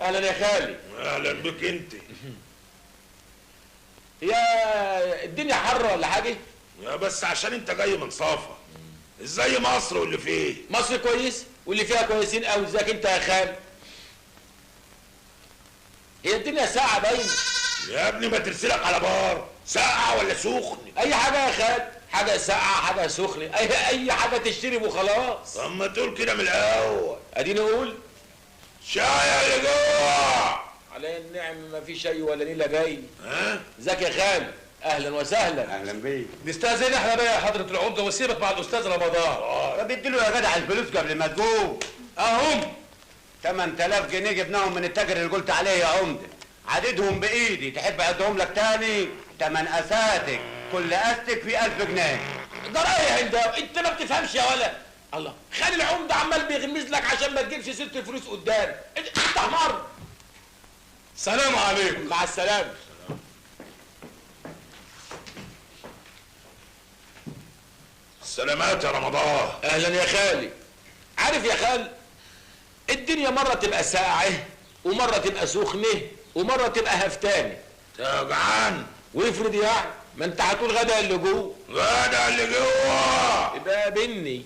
اهلا يا خالي. اهلا بك انت. يا الدنيا حر ولا حاجه؟ يا بس عشان انت جاي من صافا. ازاي مصر واللي فيه؟ مصر كويس واللي فيها كويسين قوي. ازيك انت يا خالي؟ هي الدنيا ساقعه باين. يا ابني ما ترسلك على بار، ساقعه ولا سخن؟ اي حاجه يا خالي، حاجه ساقعه حاجه سخنه، اي حاجه تشتري وخلاص. طب ما تقول كده من الاول. اديني اقول شاي اللي جوه. علي النعم، ما في شيء ولا نيله جاي. ها؟ ازيك يا خالي؟ اهلا وسهلا. اهلا بيك. نستاذن احنا بقى يا حضره العمده وسيبك مع الاستاذ رمضان. طب اديله يا جدع الفلوس قبل ما تقوم. اهم 8000 جنيه جبناهم من التاجر اللي قلت عليه يا عمده، عددهم بايدي، تحب اعدهم لك تاني؟ 8 اساتك، كل استك في 1000 جنيه. ده رايح انت ما بتفهمش يا ولا. الله، خالي العمده عمال بيغمز لك عشان ما تجيبش سيره الفلوس قدام. انت حمار. سلام عليكم. مع السلامه. سلامات يا رمضان. اهلا يا خالي. عارف يا خال، الدنيا مره تبقى ساقعه ومره تبقى سخنه ومره تبقى هفتانه. جعان؟ وافرض يعني ما انت هتقول غدا اللي جوه. غدا اللي جوه يبقى بني